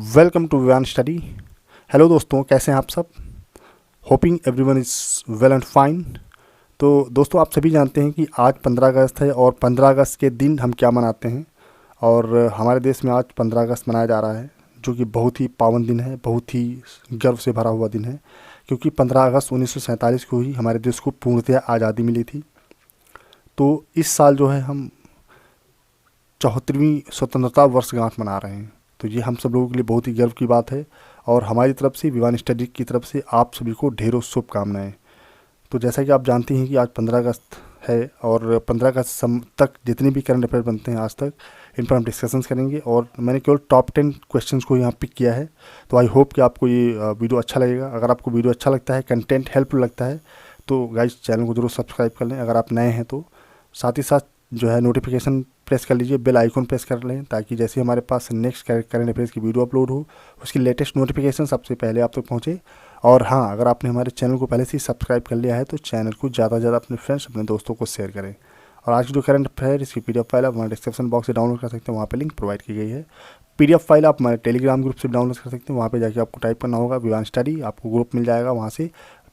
Welcome to Vivaan study. Hello दोस्तों, कैसे हैं आप सब? Hoping everyone is well and fine. तो दोस्तों, आप सभी जानते हैं कि आज 15 अगस्त है और 15 अगस्त के दिन हम क्या मनाते हैं। और हमारे देश में आज 15 अगस्त मनाया जा रहा है, जो कि बहुत ही पावन दिन है, बहुत ही गर्व से भरा हुआ दिन है, क्योंकि 15 अगस्त 1947 को ही हमारे देश को पूर्णतः आज़ादी मिली थी। तो इस साल जो है हम 74वीं स्वतंत्रता वर्षगांठ मना रहे हैं। तो ये हम सब लोगों के लिए बहुत ही गर्व की बात है और हमारी तरफ से, विवान स्टडी की तरफ से आप सभी को ढेरों शुभकामनाएं। तो जैसा कि आप जानते हैं कि आज 15 अगस्त है और 15 अगस्त तक जितने भी करंट अफेयर बनते हैं आज तक, इन पर हम डिस्कशंस करेंगे। और मैंने केवल टॉप 10 क्वेश्चंस को यहाँ पिक किया है। तो आई होप कि आपको ये वीडियो अच्छा लगेगा। अगर आपको वीडियो अच्छा लगता है, कंटेंट हेल्पफुल लगता है, तो गाइस चैनल को जरूर सब्सक्राइब कर लें अगर आप नए हैं तो। साथ ही साथ जो है नोटिफिकेशन प्रेस कर लीजिए, बेल आइकन प्रेस कर लें, ताकि जैसे हमारे पास नेक्स्ट करंट अफेयर्स की वीडियो अपलोड हो, उसकी लेटेस्ट नोटिफिकेशन सबसे पहले आप तक पहुँचे। और हाँ, अगर आपने हमारे चैनल को पहले से ही सब्सक्राइब कर लिया है तो चैनल को ज़्यादा से ज़्यादा अपने फ्रेंड्स, अपने दोस्तों को शेयर करें। और आज की जो करंट अफेयर इसकी PDF फाइल आप हमारे डिस्क्रिप्शन बॉक्स से डाउनलोड कर सकते हैं, वहाँ पे लिंक प्रोवाइड की गई है। PDF फाइल आप हमारे टेलीग्राम ग्रुप से डाउनलोड कर सकते हैं, वहाँ पे जाके आपको टाइप करना होगा विवान स्टडी, आपको ग्रुप मिल जाएगा। वहाँ से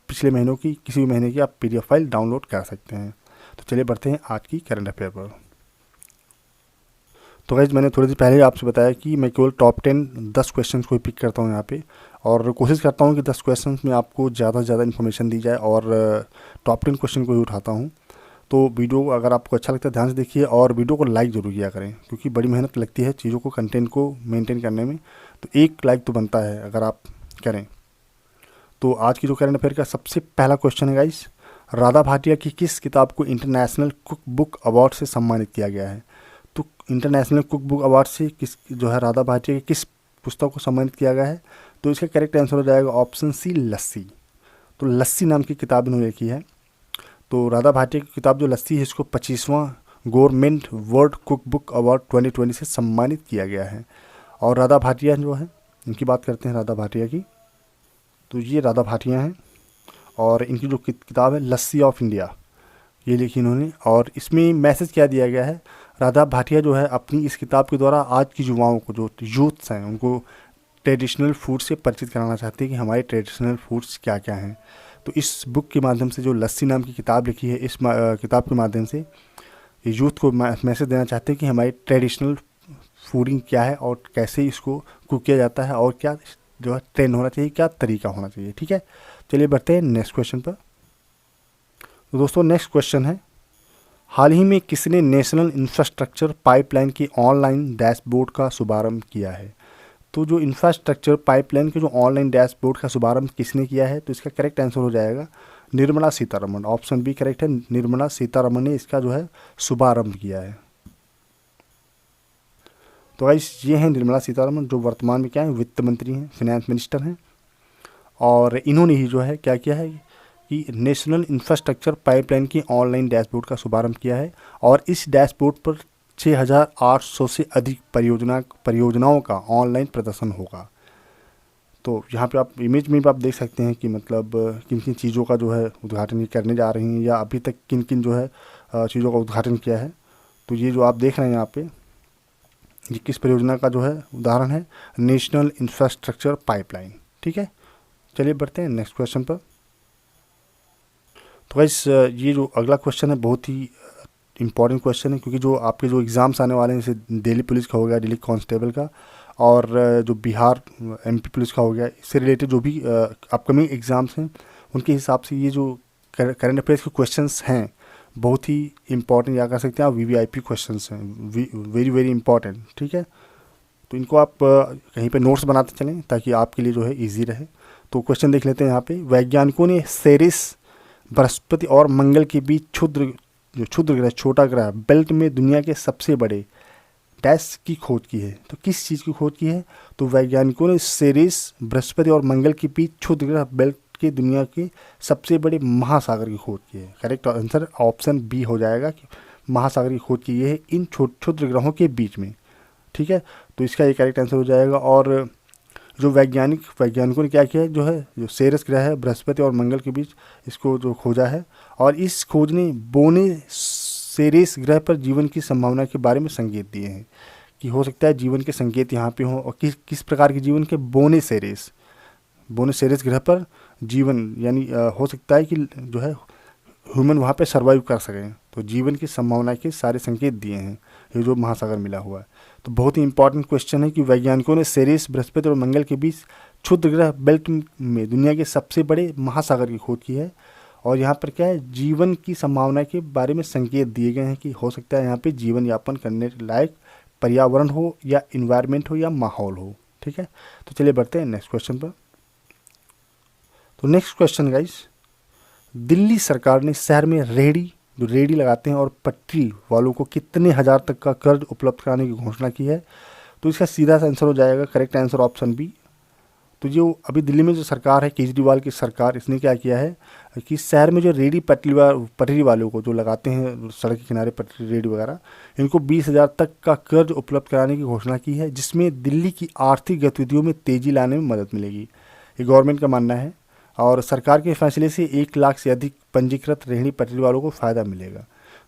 पिछले महीनों की किसी भी महीने की आप PDF फाइल डाउनलोड कर सकते हैं। तो चलिए बढ़ते हैं आज की करंट अफेयर पर। तो गाइज, मैंने थोड़ी देर पहले आपसे बताया कि मैं केवल टॉप 10 क्वेश्चन को ही पिक करता हूँ यहाँ पे, और कोशिश करता हूँ कि 10 क्वेश्चन में आपको ज़्यादा से ज़्यादा इन्फॉर्मेशन दी जाए, और टॉप 10 क्वेश्चन को ही उठाता हूँ। तो वीडियो अगर आपको अच्छा लगता है ध्यान से देखिए, और वीडियो को लाइक ज़रूर किया करें, क्योंकि बड़ी मेहनत लगती है चीज़ों को, कंटेंट को मेनटेन करने में। तो एक लाइक तो बनता है अगर आप करें। तो आज की जो करंट अफेयर का सबसे पहला क्वेश्चन है गाइस, राधा भाटिया की किस किताब को इंटरनेशनल कुक बुक अवार्ड से सम्मानित किया गया है? तो इंटरनेशनल कुक बुक अवार्ड से किस जो है राधा भाटिया की किस पुस्तक को सम्मानित किया गया है? तो इसका करेक्ट आंसर हो जाएगा ऑप्शन सी, लस्सी। तो लस्सी नाम की किताब इन्होंने लिखी है। तो राधा भाटिया की किताब जो लस्सी है, इसको 25वां government world cook book award 2020 से सम्मानित किया गया है। और राधा भाटिया जो है, इनकी बात करते हैं राधा भाटिया की। तो ये राधा भाटिया हैं और इनकी जो किताब है लस्सी ऑफ इंडिया, ये लिखी इन्होंने। और इसमें मैसेज क्या दिया गया है, राधा भाटिया जो है अपनी इस किताब के द्वारा आज की युवाओं को, जो यूथ्स हैं, उनको ट्रेडिशनल फूड से परिचित कराना चाहते हैं कि हमारे ट्रेडिशनल फूड्स क्या क्या हैं। तो इस बुक के माध्यम से, जो लस्सी नाम की किताब लिखी है, इस किताब के माध्यम से ये यूथ को मैसेज देना चाहते हैं कि हमारी ट्रेडिशनल फूडिंग क्या है और कैसे इसको कुक किया जाता है, और क्या जो है ट्रेंड होना चाहिए, क्या तरीका होना चाहिए। ठीक है, चलिए बढ़ते हैं नेक्स्ट क्वेश्चन पर। तो दोस्तों, नेक्स्ट क्वेश्चन है, हाल ही में किसने नेशनल इंफ्रास्ट्रक्चर पाइपलाइन की ऑनलाइन डैशबोर्ड का शुभारंभ किया है? तो जो इंफ्रास्ट्रक्चर पाइपलाइन के जो ऑनलाइन डैशबोर्ड का शुभारंभ किसने किया है? तो इसका करेक्ट आंसर हो जाएगा Nirmala Sitharaman. Option B correct है, निर्मला सीतारमण ने इसका जो है शुभारंभ किया है। तो गाइस, ये हैं निर्मला सीतारमण, जो वर्तमान में क्या है, वित्त मंत्री हैं, फिनेंस मिनिस्टर हैं। और इन्होंने ही जो है क्या किया है कि नेशनल इंफ्रास्ट्रक्चर पाइपलाइन की ऑनलाइन डैशबोर्ड का शुभारंभ किया है। और इस डैशबोर्ड पर 6800 से अधिक परियोजनाओं का ऑनलाइन प्रदर्शन होगा। तो यहाँ पे आप इमेज में भी आप देख सकते हैं कि मतलब किन किन चीज़ों का जो है उद्घाटन ये करने जा रही हैं, या अभी तक किन किन जो है चीज़ों का उद्घाटन किया है। तो ये जो आप देख रहे हैं यहाँ पे, ये किस परियोजना का जो है उदाहरण है, नेशनल इंफ्रास्ट्रक्चर पाइपलाइन। ठीक है, चलिए बढ़ते हैं नेक्स्ट क्वेश्चन पर। तो गाइस, ये जो अगला क्वेश्चन है बहुत ही इंपॉर्टेंट क्वेश्चन है, क्योंकि जो आपके जो एग्ज़ाम्स आने वाले हैं, जैसे दिल्ली पुलिस का हो गया, दिल्ली कांस्टेबल का, और जो बिहार MP पुलिस का हो गया, इससे रिलेटेड जो भी अपकमिंग एग्ज़ाम्स हैं, उनके हिसाब से ये जो करंट अफेयर्स के क्वेश्चंस हैं बहुत ही इंपॉर्टेंट, या कह सकते हैं आप VVIP क्वेश्चंस हैं, वेरी वेरी इंपॉर्टेंट। ठीक है, तो इनको आप कहीं पे नोट्स बनाते चलें ताकि आपके लिए जो है ईजी रहे। तो क्वेश्चन देख लेते हैं यहाँ पे, वैज्ञानिकों ने सेरेस, बृहस्पति और मंगल के बीच क्षुद्र ग्रह, छोटा ग्रह बेल्ट में दुनिया के सबसे बड़े डैश की खोज की है। तो किस चीज़ की खोज की है? तो वैज्ञानिकों ने सेरेस, बृहस्पति और मंगल के बीच क्षुद्र ग्रह बेल्ट के दुनिया के सबसे बड़े महासागर की खोज की है। करेक्ट आंसर ऑप्शन बी हो जाएगा कि महासागर की खोज की है इन क्षुद्र ग्रहों के बीच में। ठीक है, तो इसका ये करेक्ट आंसर हो जाएगा। और जो वैज्ञानिकों ने क्या किया है, जो है जो सेरेस ग्रह है, बृहस्पति और मंगल के बीच, इसको जो खोजा है, और इस खोज ने बोने सेरेस ग्रह पर जीवन की संभावना के बारे में संकेत दिए हैं कि हो सकता है जीवन के संकेत यहाँ पे हों, और किस प्रकार के जीवन के, बोनेस एरेस ग्रह पर जीवन, यानी हो सकता है कि जो है ह्यूमन वहाँ पे सर्वाइव कर सकें। तो जीवन की संभावना के सारे संकेत दिए हैं ये जो महासागर मिला हुआ है। तो बहुत ही इंपॉर्टेंट क्वेश्चन है कि वैज्ञानिकों ने सेरेस, बृहस्पति और मंगल के बीच क्षुद्र ग्रह बेल्ट में दुनिया के सबसे बड़े महासागर की खोज की है। और यहाँ पर क्या है, जीवन की संभावना के बारे में संकेत दिए गए हैं कि हो सकता है यहाँ पे जीवन यापन करने लायक पर्यावरण हो, या इन्वायरमेंट हो, या माहौल हो। ठीक है, तो चलिए बढ़ते हैं नेक्स्ट क्वेश्चन पर। तो नेक्स्ट क्वेश्चन गाइस, दिल्ली सरकार ने शहर में जो रेहड़ी लगाते हैं और पटरी वालों को कितने हज़ार तक का कर्ज उपलब्ध कराने की घोषणा की है? तो इसका सीधा सा आंसर हो जाएगा, करेक्ट आंसर ऑप्शन बी। तो जो अभी दिल्ली में जो सरकार है, केजरीवाल की सरकार, इसने क्या किया है कि शहर में जो रेहड़ी पटरी वालों को जो लगाते हैं सड़क के किनारे पटरी रेहड़ी वगैरह, इनको 20,000 तक का कर्ज उपलब्ध कराने की घोषणा की है, जिसमें दिल्ली की आर्थिक गतिविधियों में तेज़ी लाने में मदद मिलेगी, ये गवर्नमेंट का मानना है। और सरकार के फैसले से 1 लाख से अधिक पंजीकृत रेहड़ी पटरी वालों को फ़ायदा मिलेगा।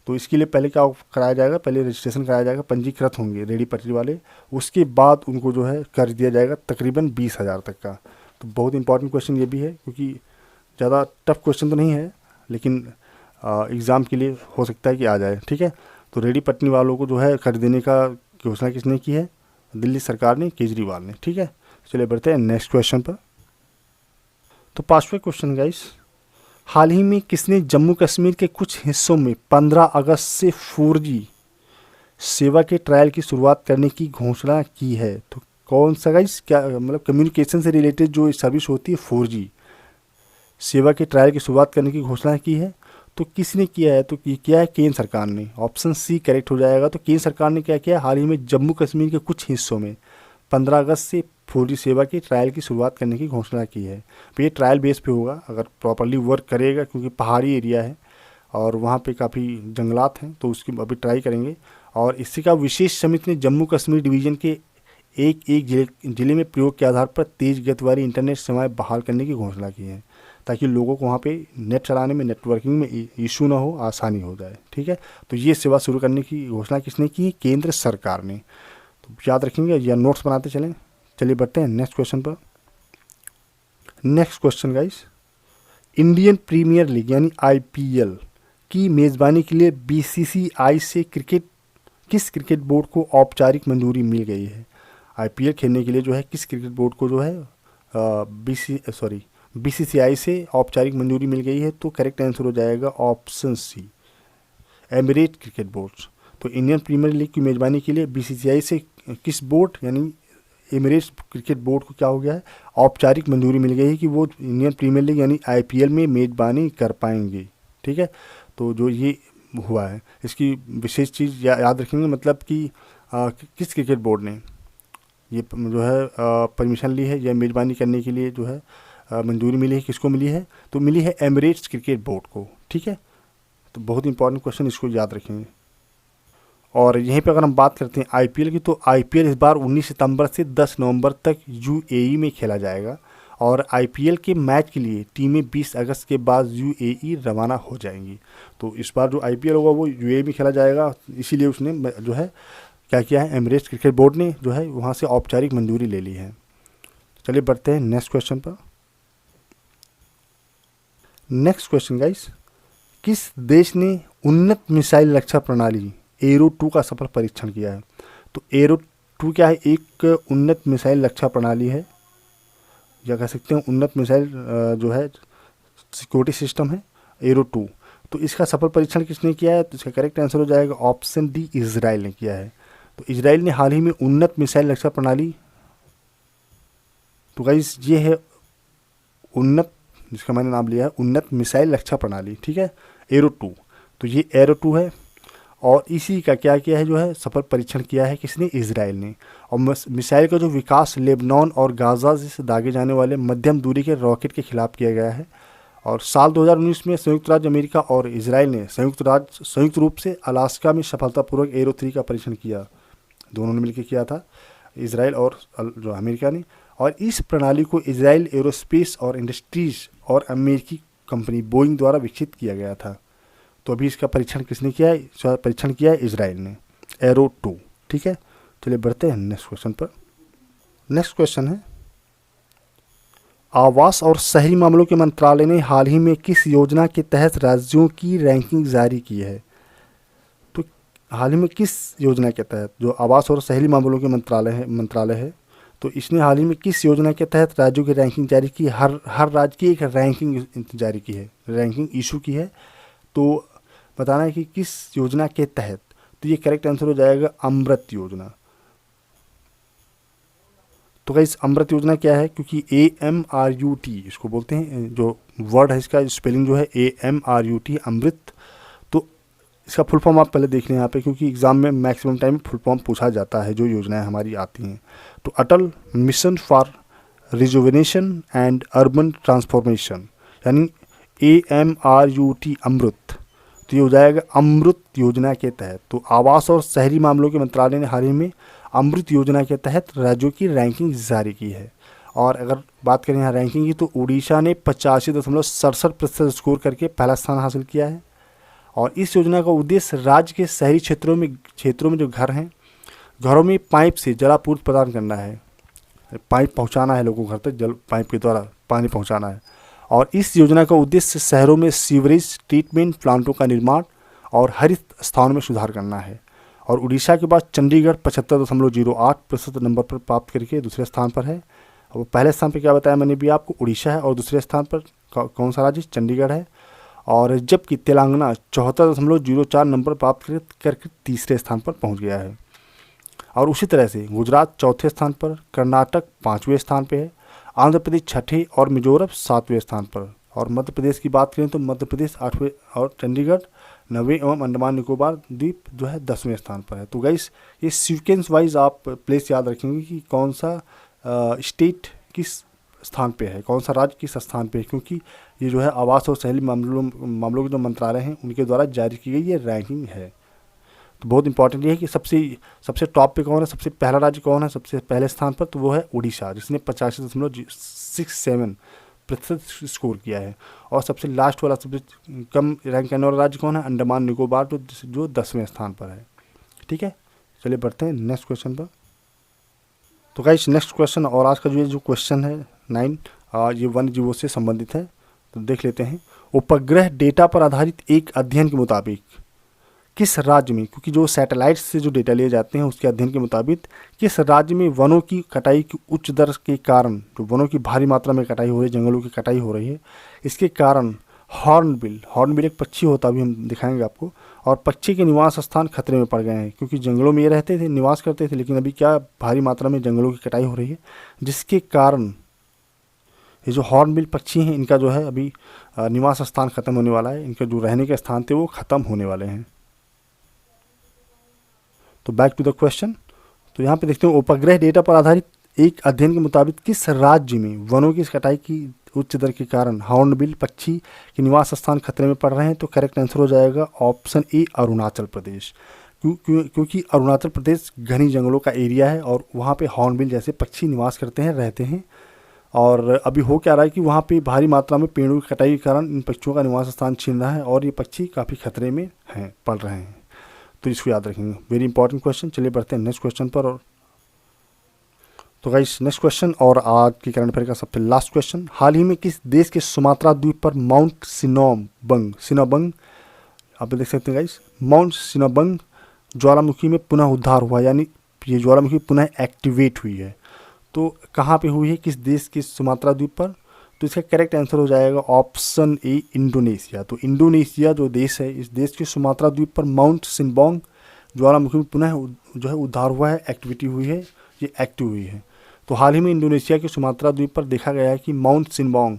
तो इसके लिए पहले क्या कराया जाएगा, पहले रजिस्ट्रेशन कराया जाएगा, पंजीकृत होंगे रेहड़ी पटरी वाले, उसके बाद उनको जो है कर्ज दिया जाएगा तकरीबन 20,000 तक का। तो बहुत इंपॉर्टेंट क्वेश्चन ये भी है, क्योंकि ज़्यादा टफ क्वेश्चन तो नहीं है, लेकिन एग्ज़ाम के लिए हो सकता है कि आ जाए। ठीक है, तो रेहड़ी पटरी वालों को जो है कर्ज देने का घोषणा किसने की है? दिल्ली सरकार ने, केजरीवाल ने। ठीक है, चलिए बढ़ते हैं नेक्स्ट क्वेश्चन पर। तो 5वां क्वेश्चन गाइस, हाल ही में किसने जम्मू कश्मीर के कुछ हिस्सों में 15 अगस्त से 4G सेवा के ट्रायल की शुरुआत करने की घोषणा की है? तो कौन सा गाइस, क्या मतलब कम्युनिकेशन से रिलेटेड जो सर्विस होती है 4G सेवा के ट्रायल की शुरुआत करने की घोषणा की है? तो किसने किया है? तो किया है केंद्र सरकार ने, ऑप्शन सी करेक्ट हो जाएगा। तो केंद्र सरकार ने क्या किया, हाल ही में जम्मू कश्मीर के कुछ हिस्सों में 15 अगस्त से 4G सेवा की ट्रायल की शुरुआत करने की घोषणा की है। तो ये ट्रायल बेस पे होगा, अगर प्रॉपरली वर्क करेगा, क्योंकि पहाड़ी एरिया है और वहाँ पे काफ़ी जंगलात हैं, तो उसकी अभी ट्राई करेंगे। और इसी का विशेष समिति ने जम्मू कश्मीर डिवीज़न के एक जिले में प्रयोग के आधार पर तेज़ गति वाली इंटरनेट सेवाएं बहाल करने की घोषणा की है, ताकि लोगों को वहाँ पे नेट चलाने में, नेटवर्किंग में इशू ना हो, आसानी हो जाए। ठीक है, तो ये सेवा शुरू करने की घोषणा किसने की है? केंद्र सरकार ने। तो याद रखेंगे या नोट्स बनाते चलें। चलिए बढ़ते हैं नेक्स्ट क्वेश्चन पर। Next question guys, Indian Premier League यानी IPL की मेज़बानी के लिए BCCI से किस क्रिकेट बोर्ड को औपचारिक मंजूरी मिल गई है? IPL खेलने के लिए जो है किस क्रिकेट बोर्ड को जो है BCCI से औपचारिक मंजूरी मिल गई है? तो करेक्ट आंसर हो जाएगा option C, Emirate cricket board. तो इंडियन प्रीमियर लीग की मेज़बानी के लिए BCCI से किस बोर्ड यानी एमिरेट्स क्रिकेट बोर्ड को क्या हो गया है, औपचारिक मंजूरी मिल गई है कि वो इंडियन प्रीमियर लीग यानी IPL में मेज़बानी कर पाएंगे। ठीक है, तो जो ये हुआ है, इसकी विशेष चीज़ याद रखेंगे, मतलब कि किस क्रिकेट बोर्ड ने ये जो है परमिशन ली है या मेज़बानी करने के लिए जो है मंजूरी मिली है, किसको मिली है? तो मिली है एमिरेट्स क्रिकेट बोर्ड को। ठीक है, तो बहुत इंपॉर्टेंट क्वेश्चन, इसको याद रखेंगे। और यहीं पे अगर हम बात करते हैं IPL की, तो IPL इस बार 19 सितंबर से 10 नवंबर तक UAE में खेला जाएगा, और IPL के मैच के लिए टीमें 20 अगस्त के बाद UAE रवाना हो जाएंगी। तो इस बार जो IPL होगा वो UAE में खेला जाएगा, इसीलिए उसने जो है क्या किया है, एमिरेट्स क्रिकेट बोर्ड ने जो है वहाँ से औपचारिक मंजूरी ले ली है। चलिए बढ़ते हैं नेक्स्ट क्वेश्चन पर। नेक्स्ट क्वेश्चन गाइस, किस देश ने उन्नत मिसाइल रक्षा प्रणाली एरो 2 का सफल परीक्षण किया है? तो एरो 2 क्या है? एक उन्नत मिसाइल रक्षा प्रणाली है, या कह सकते हैं उन्नत मिसाइल जो है सिक्योरिटी सिस्टम है एरो 2। तो इसका सफल परीक्षण किसने किया है? तो इसका करेक्ट आंसर हो जाएगा ऑप्शन डी, इजराइल ने किया है। तो इजराइल ने हाल ही में उन्नत मिसाइल रक्षा प्रणाली, तो गाइस ये है उन्नत, जिसका मैंने नाम लिया है उन्नत मिसाइल रक्षा प्रणाली। ठीक है, एरो 2। तो ये एरो 2 है, और इसी का क्या किया है जो है सफल परीक्षण किया है किसने? इजराइल ने। और मिसाइल का जो विकास लेबनान और गाज़ा से दागे जाने वाले मध्यम दूरी के रॉकेट के खिलाफ किया गया है। और साल 2019 में संयुक्त राज्य अमेरिका और इजराइल ने संयुक्त रूप से अलास्का में सफलतापूर्वक एरो 3 का परीक्षण किया। दोनों ने मिलकर किया था, इजराइल और जो अमेरिका ने। और इस प्रणाली को इजराइल एरोस्पेस और इंडस्ट्रीज और अमेरिकी कंपनी बोइंग द्वारा विकसित किया गया था। तो अभी इसका परीक्षण किसने किया है? परीक्षण किया है इजराइल ने, एरो 2। ठीक है, चलिए बढ़ते हैं नेक्स्ट क्वेश्चन पर। नेक्स्ट क्वेश्चन है, आवास और शहरी मामलों के मंत्रालय ने हाल ही में किस योजना के तहत राज्यों की रैंकिंग जारी की है? तो हाल ही में किस योजना के तहत, जो आवास और शहरी मामलों के मंत्रालय है, तो इसने हाल ही में किस योजना के तहत राज्यों की रैंकिंग जारी की? हर राज्य की एक रैंकिंग जारी की है, रैंकिंग इशू की है। तो बताना है कि किस योजना के तहत। तो ये करेक्ट आंसर हो जाएगा अमृत योजना। तो गाइस अमृत योजना क्या है? क्योंकि AMRUT इसको बोलते हैं, जो वर्ड है इसका स्पेलिंग जो है AMRUT, अमृत। तो इसका फुल फॉर्म आप पहले देख लें यहाँ पे, क्योंकि एग्जाम में मैक्सिमम टाइम फुल फॉर्म पूछा जाता है जो योजनाएं हमारी आती हैं। तो Atal mission for rejuvenation and urban transformation, यानी AMRUT, अमृत। तो ये हो जाएगा अमृत योजना के तहत। तो आवास और शहरी मामलों के मंत्रालय ने हाल ही में अमृत योजना के तहत राज्यों की रैंकिंग जारी की है। और अगर बात करें यहाँ रैंकिंग की, तो उड़ीसा ने 85.67% स्कोर करके पहला स्थान हासिल किया है। और इस योजना का उद्देश्य राज्य के शहरी क्षेत्रों में जो घर हैं, घरों में पाइप से जलापूर्ति प्रदान करना है। पाइप पहुँचाना है लोगों को घर तक, जल पाइप के द्वारा पानी पहुँचाना है। और इस योजना का उद्देश्य शहरों में सीवरेज ट्रीटमेंट प्लांटों का निर्माण और हरित स्थानों में सुधार करना है। और उड़ीसा के बाद चंडीगढ़ 75.08% नंबर पर प्राप्त करके दूसरे स्थान पर है। और पहले स्थान पर क्या बताया मैंने भी आपको, उड़ीसा है, और दूसरे स्थान पर कौन सा राज्य? चंडीगढ़ है। और जबकि तेलंगाना 74.04 नंबर प्राप्त करके तीसरे स्थान पर पहुँच गया है। और उसी तरह से गुजरात चौथे स्थान पर, कर्नाटक 5वें स्थान पर है, आंध्र प्रदेश 6ठे और मिजोरम 7वें स्थान पर। और मध्य प्रदेश की बात करें तो मध्य प्रदेश 8वें और चंडीगढ़ 9वें एवं अंडमान निकोबार द्वीप जो है 10वें स्थान पर है। तो गाइस ये सीक्वेंस वाइज आप प्लेस याद रखेंगे कि कौन सा स्टेट किस स्थान पे है, कौन सा राज्य किस स्थान पे है, क्योंकि ये जो है आवास और शहरी मामलों के जो मंत्रालय हैं उनके द्वारा जारी की गई ये रैंकिंग है। तो बहुत इंपॉर्टेंट ये है कि सबसे टॉप पे कौन है, सबसे पहला राज्य कौन है सबसे पहले स्थान पर? तो वो है उड़ीसा, जिसने 85.67% स्कोर किया है। और सबसे लास्ट वाला, सबसे कम रैंक करने वाला राज्य कौन है? अंडमान निकोबार, जो 10वें स्थान पर है। ठीक है, चलिए बढ़ते हैं नेक्स्ट क्वेश्चन पर। तो गाइस नेक्स्ट क्वेश्चन, और आज का जो क्वेश्चन है 9, ये वन्य जीवों से संबंधित है। तो देख लेते हैं। उपग्रह डेटा पर आधारित एक अध्ययन के मुताबिक किस राज्य में, क्योंकि जो सैटेलाइट से जो डेटा लिए जाते हैं उसके अध्ययन के मुताबिक किस राज्य में वनों की कटाई की उच्च दर के कारण, जो वनों की भारी मात्रा में कटाई हो रही है, जंगलों की कटाई हो रही है, इसके कारण हॉर्नबिल एक पक्षी होता है, अभी हम दिखाएंगे आपको, और पक्षी के निवास स्थान खतरे में पड़ गए हैं। क्योंकि जंगलों में ये रहते थे, निवास करते थे, लेकिन अभी क्या भारी मात्रा में जंगलों की कटाई हो रही है, जिसके कारण ये जो हॉर्नबिल पक्षी हैं इनका जो है अभी निवास स्थान खत्म होने वाला है। इनके जो रहने के स्थान थे वो खत्म होने वाले हैं। तो बैक टू द क्वेश्चन। तो यहाँ पे देखते हैं, उपग्रह डेटा पर आधारित एक अध्ययन के मुताबिक किस राज्य में वनों की कटाई की उच्च दर के कारण हॉर्नबिल पक्षी के निवास स्थान खतरे में पड़ रहे हैं? तो करेक्ट आंसर हो जाएगा ऑप्शन ए, अरुणाचल प्रदेश। क्योंकि अरुणाचल प्रदेश घनी जंगलों का एरिया है और वहाँ पे हॉर्नबिल जैसे पक्षी निवास करते हैं, रहते हैं। और अभी हो क्या रहा है कि वहाँ पे भारी मात्रा में पेड़ों की कटाई के कारण इन पक्षियों का निवास स्थान छीन रहा है और ये पक्षी काफ़ी खतरे में हैं, पड़ रहे हैं। तो इसको याद रखेंगे, वेरी इंपॉर्टेंट क्वेश्चन। चलिए बढ़ते हैं नेक्स्ट क्वेश्चन पर। और तो गाइस नेक्स्ट क्वेश्चन और आज की करंट अफेयर का सबसे लास्ट क्वेश्चन, हाल ही में किस देश के सुमात्रा द्वीप पर माउंट सिनोबंग आप देख सकते हैं गाइस, माउंट सिनोबंग ज्वालामुखी में पुनः उद्धार हुआ, यानी ये ज्वालामुखी पुनः एक्टिवेट हुई है। तो कहाँ पे हुई है, किस देश के सुमात्रा द्वीप पर? तो इसका करेक्ट आंसर हो जाएगा ऑप्शन ए, इंडोनेशिया। तो इंडोनेशिया जो देश है, इस देश के सुमात्रा द्वीप पर माउंट सिनबोंग ज्वालामुखी में पुनः जो है उद्धार हुआ है, एक्टिविटी हुई है, ये एक्टिव हुई है। तो हाल ही में इंडोनेशिया के सुमात्रा द्वीप पर देखा गया है कि माउंट सिनबोंग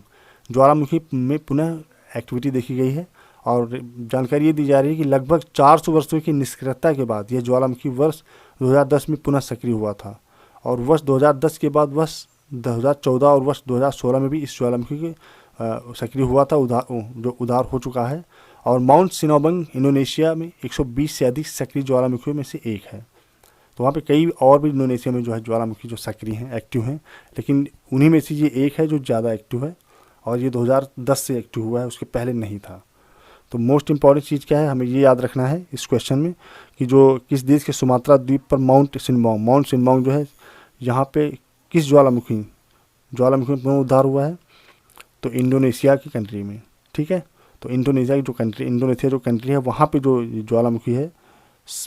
ज्वालामुखी में पुनः एक्टिविटी देखी गई है। और जानकारी ये दी जा रही है कि लगभग 400 वर्षों की निष्क्रियता के बाद यह ज्वालामुखी वर्ष 2010 में पुनः सक्रिय हुआ था। और वर्ष 2010 के बाद वर्ष 2014 और वर्ष 2016 में भी इस ज्वालामुखी के सक्रिय हुआ था, उदार हो चुका है। और माउंट सिनोबंग इंडोनेशिया में 120 से अधिक सक्रिय ज्वालामुखियों में से एक है। तो वहाँ पे कई और भी इंडोनेशिया में जो है ज्वालामुखी जो सक्रिय हैं, एक्टिव हैं, लेकिन उन्हीं में से ये एक है जो ज़्यादा एक्टिव है। और ये 2010 से एक्टिव हुआ है, उसके पहले नहीं था। तो मोस्ट इम्पॉर्टेंट चीज़ क्या है, हमें ये याद रखना है इस क्वेश्चन में कि जो किस देश के सुमात्रा द्वीप पर माउंट सिनबोंग जो है, यहाँ पे किस ज्वालामुखी में उद्धार हुआ है, तो इंडोनेशिया की कंट्री में। ठीक है, तो इंडोनेशिया जो कंट्री है वहाँ पे जो ज्वालामुखी है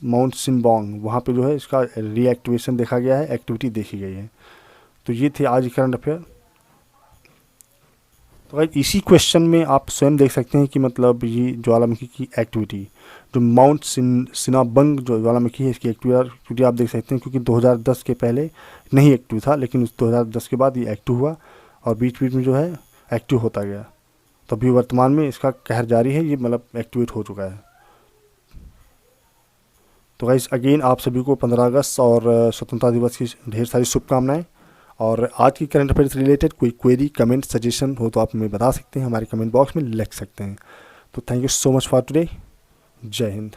माउंट सिनबोंग, वहाँ पे जो है इसका रीएक्टिवेशन देखा गया है, एक्टिविटी देखी गई है। तो ये थे आज करंट अफेयर। तो गाइस इसी क्वेश्चन में आप स्वयं देख सकते हैं कि मतलब ये ज्वालामुखी की एक्टिविटी, जो माउंट सिनाबंग जो ज्वालामुखी है, इसकी एक्टिविटी आप देख सकते हैं, क्योंकि 2010 के पहले नहीं एक्टिव था, लेकिन उस 2010 के बाद ये एक्टिव हुआ और बीच बीच में जो है एक्टिव होता गया। तो अभी वर्तमान में इसका कहर जारी है, ये मतलब एक्टिवेट हो चुका है। तो गाइस अगेन आप सभी को 15 अगस्त और स्वतंत्रता दिवस की ढेर सारी शुभकामनाएं। और आज की करंट अफेयर से रिलेटेड कोई क्वेरी, कमेंट, सजेशन हो तो आप हमें बता सकते हैं, हमारे कमेंट बॉक्स में लिख सकते हैं। तो thank you so much for today. जय हिंद।